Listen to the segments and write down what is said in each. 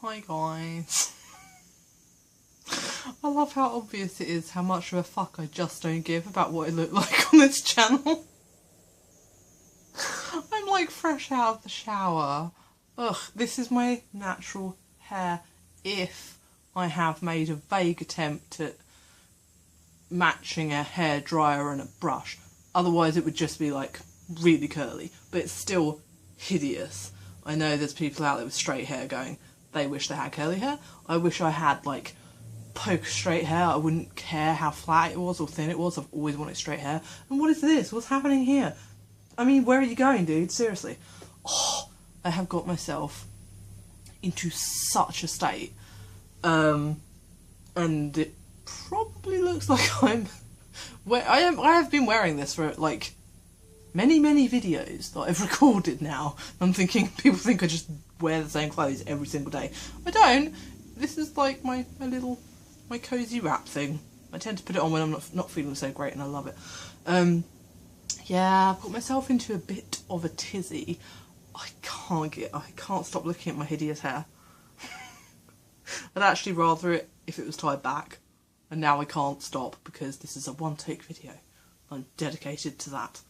Hi guys. I love how obvious it is how much of a fuck I just don't give about what I look like on this channel. I'm like fresh out of the shower. Ugh, this is my natural hair if I have made a vague attempt at matching a hair dryer and a brush. Otherwise it would just be like really curly, but it's still hideous. I know there's people out there with straight hair going, they wish they had curly hair. I wish I had like poke straight hair. I wouldn't care how flat it was or thin it was. I've always wanted straight hair. And what is this? What's happening here? I mean, where are you going, dude? Seriously. Oh, I have got myself into such a state. And it probably looks like I have been wearing this for like many videos that I've recorded now. I'm thinking people think I just wear the same clothes every single day. I don't. This is like my cozy wrap thing. I tend to put it on when I'm not feeling so great, and I love it. Yeah, I've got myself into a bit of a tizzy. I can't stop looking at my hideous hair. I'd actually rather it if it was tied back, and now I can't stop because this is a one-take video. I'm dedicated to that.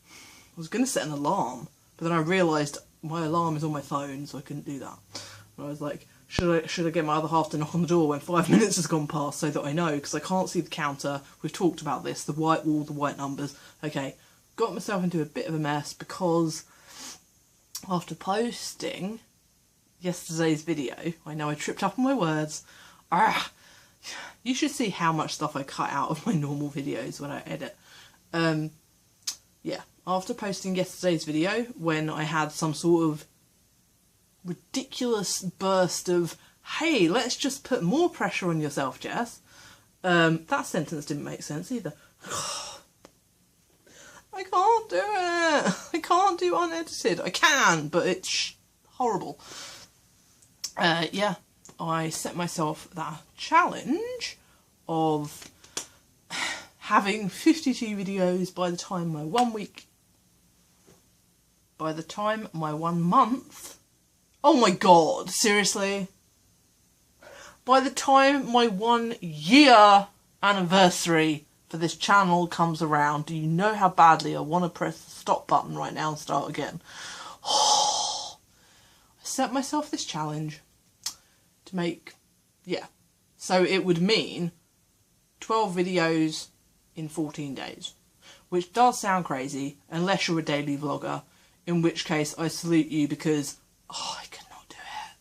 I was going to set an alarm, but then I realised my alarm is on my phone, so I couldn't do that. And I was like, should I get my other half to knock on the door when 5 minutes has gone past so that I know, because I can't see the counter. We've talked about this, the white wall, the white numbers. Okay, got myself into a bit of a mess because after posting yesterday's video, I know I tripped up on my words. You should see how much stuff I cut out of my normal videos when I edit. Yeah, after posting yesterday's video, when I had some sort of ridiculous burst of, hey, let's just put more pressure on yourself, Jess. That sentence didn't make sense either. I can't do it. I can't do unedited. I can, but it's horrible. Yeah, I set myself that challenge of having 52 videos by the time my 1 week, by the time my 1 month, oh my god, seriously? By the time my 1 year anniversary for this channel comes around, do you know how badly I want to press the stop button right now and start again? I set myself this challenge to make, yeah, so it would mean 12 videos in 14 days, which does sound crazy unless you're a daily vlogger, in which case I salute you because I could not do it.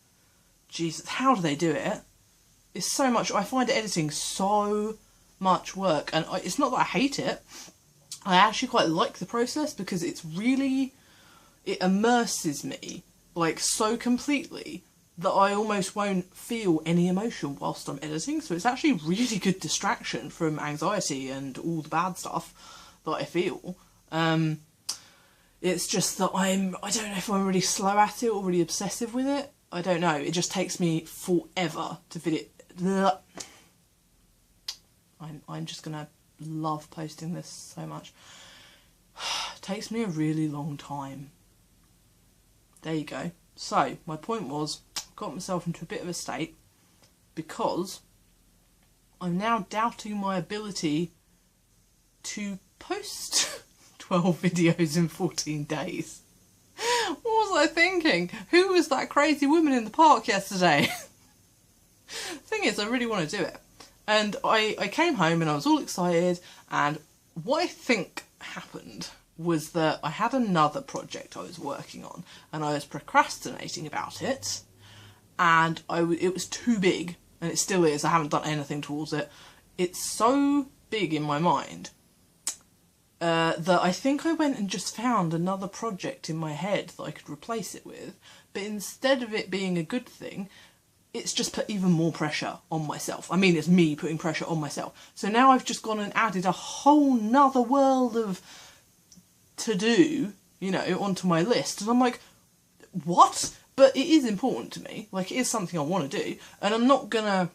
Jesus, how do they do it? It's so much. I find editing so much work, and it's not that I hate it. I actually quite like the process because it's really, it immerses me like so completely that I almost won't feel any emotion whilst I'm editing. So it's actually a really good distraction from anxiety and all the bad stuff that I feel. It's just that I don't know if I'm really slow at it or really obsessive with it. I don't know. It just takes me forever to video. I'm just gonna love posting this so much. It takes me a really long time. There you go. So my point was, got myself into a bit of a state because I'm now doubting my ability to post 12 videos in 14 days. What was I thinking? Who was that crazy woman in the park yesterday? Thing is, I really want to do it. And I came home and I was all excited, and what I think happened was that I had another project I was working on and I was procrastinating about it, and it was too big, and it still is. I haven't done anything towards it. It's so big in my mind that I think I went and just found another project in my head that I could replace it with, but instead of it being a good thing, it's just put even more pressure on myself. I mean, it's me putting pressure on myself. So now I've just gone and added a whole nother world of to do, you know, onto my list. And I'm like, what? But it is important to me. Like, it is something I want to do. And I'm not gonna,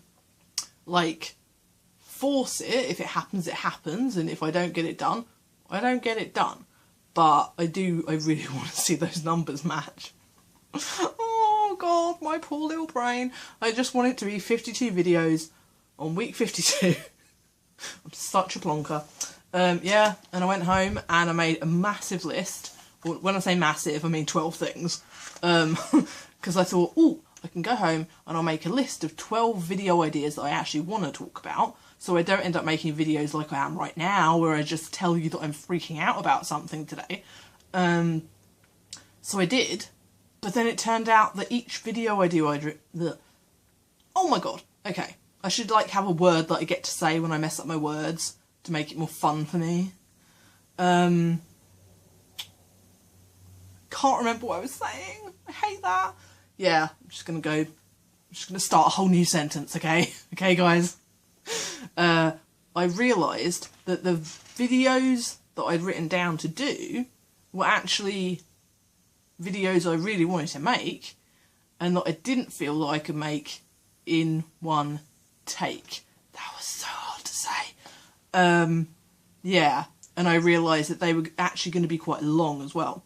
like, force it. If it happens, it happens. And if I don't get it done, I don't get it done. But I really want to see those numbers match. Oh God, my poor little brain. I just want it to be 52 videos on week 52. I'm such a plonker. Yeah, and I went home and I made a massive list. When I say massive, I mean 12 things. Because I thought, oh, I can go home and I'll make a list of 12 video ideas that I actually want to talk about. So I don't end up making videos like I am right now, where I just tell you that I'm freaking out about something today. So I did. But then it turned out that each video I do, oh my God. Okay. I should like have a word that I get to say when I mess up my words to make it more fun for me. Can't remember what I was saying. I hate that. Yeah, I'm just gonna start a whole new sentence, okay? Okay, guys? I realised that the videos that I'd written down to do were actually videos I really wanted to make, and that I didn't feel that I could make in one take. That was so hard to say. Yeah, and I realised that they were actually going to be quite long as well.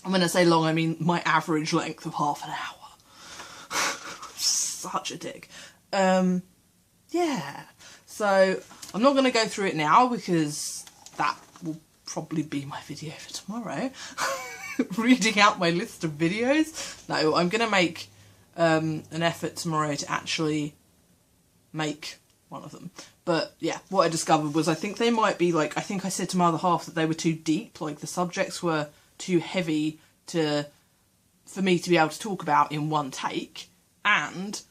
And when I say long, I mean my average length of half an hour. Such a dick. Yeah, so I'm not going to go through it now because that will probably be my video for tomorrow. Reading out my list of videos. No, I'm going to make an effort tomorrow to actually make one of them. But yeah, what I discovered was I think they might be like, I think I said to my other half that they were too deep, like the subjects were too heavy for me to be able to talk about in one take, and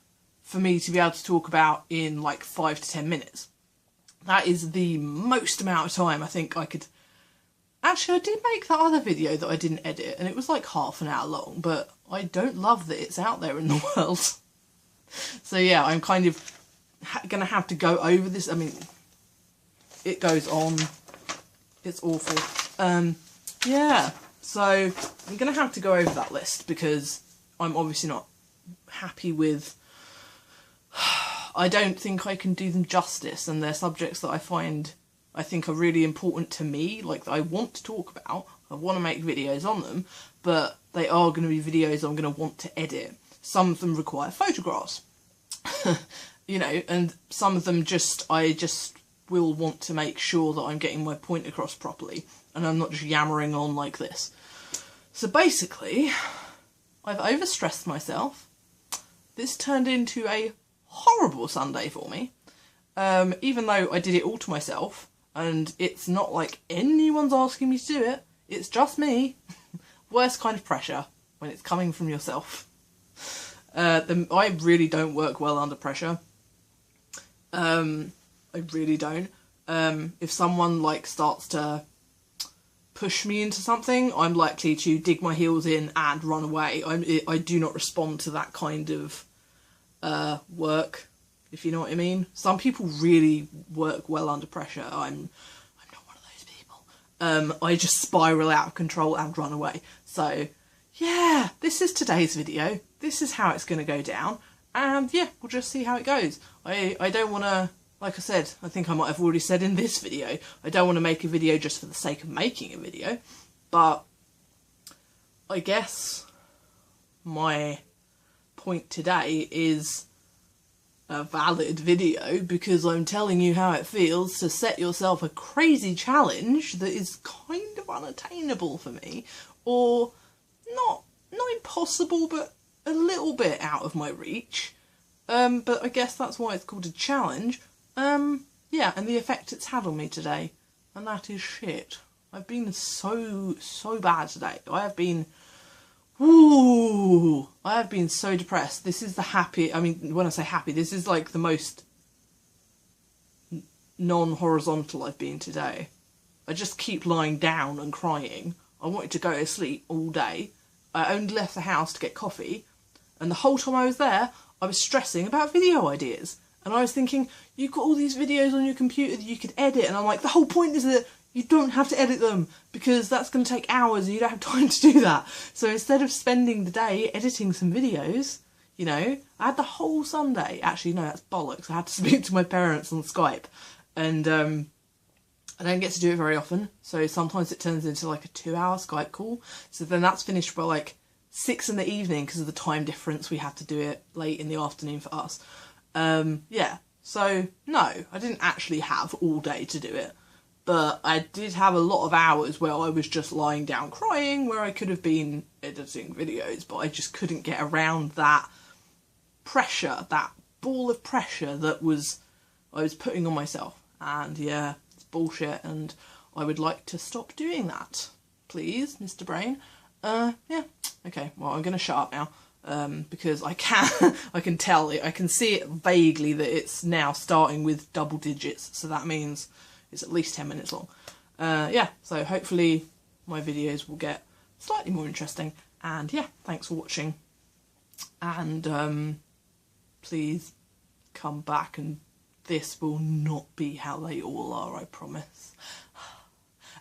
for me to be able to talk about in like 5 to 10 minutes. That is the most amount of time I think I could. Actually, I did make that other video that I didn't edit, and it was like half an hour long, but I don't love that it's out there in the world. So yeah, I'm kind of gonna have to go over this. I mean, it goes on. It's awful. Yeah, so I'm gonna have to go over that list because I'm obviously not happy with. I don't think I can do them justice, and they're subjects that I think are really important to me, like that I want to talk about. I want to make videos on them, but they are going to be videos I'm going to want to edit. Some of them require photographs, you know, and some of them I just will want to make sure that I'm getting my point across properly, and I'm not just yammering on like this. So basically, I've overstressed myself. This turned into a horrible Sunday for me, even though I did it all to myself. And it's not like anyone's asking me to do it. It's just me. Worst kind of pressure when it's coming from yourself. I really don't work well under pressure. I really don't. If someone like starts to push me into something, I'm likely to dig my heels in and run away. I do not respond to that kind of work, if you know what I mean. Some people really work well under pressure. I'm not one of those people. I just spiral out of control and run away. So yeah, this is today's video. This is how it's going to go down, and yeah, we'll just see how it goes. I don't want to, like I said, I think I might have already said in this video, I don't want to make a video just for the sake of making a video, but I guess my point today is a valid video because I'm telling you how it feels to set yourself a crazy challenge that is kind of unattainable for me, or not impossible, but a little bit out of my reach. But I guess that's why it's called a challenge. Yeah, and the effect it's had on me today, and that is shit. I've been so bad today. I have been so depressed. This is the happy, I mean, when I say happy, this is like the most non-horizontal I've been today. I just keep lying down and crying. I wanted to go to sleep all day. I only left the house to get coffee, and the whole time I was there, I was stressing about video ideas. And I was thinking, you've got all these videos on your computer that you could edit, and I'm like, the whole point is that you don't have to edit them, because that's going to take hours and you don't have time to do that. So instead of spending the day editing some videos, you know, I had the whole Sunday. Actually, no, that's bollocks. I had to speak to my parents on Skype, and I don't get to do it very often. So sometimes it turns into like a 2-hour Skype call. So then that's finished by like 6 in the evening because of the time difference. We have to do it late in the afternoon for us. Yeah, so no, I didn't actually have all day to do it, but I did have a lot of hours where I was just lying down crying, where I could have been editing videos, but I just couldn't get around that pressure, that ball of pressure that I was putting on myself. And yeah, it's bullshit, and I would like to stop doing that. Please, Mr. Brain. Yeah, okay, well, I'm going to shut up now, because I can tell it, I can see it vaguely that it's now starting with double digits, so that means it's at least 10 minutes long. Yeah, so hopefully my videos will get slightly more interesting, and yeah, thanks for watching, and please come back, and this will not be how they all are, I promise.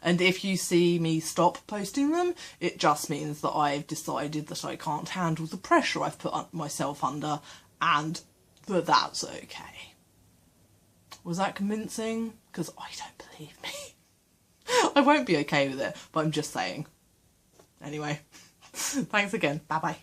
And if you see me stop posting them, it just means that I've decided that I can't handle the pressure I've put myself under, and that that's okay. Was that convincing? Because I don't believe me. I won't be okay with it, but I'm just saying. Anyway, thanks again. Bye-bye.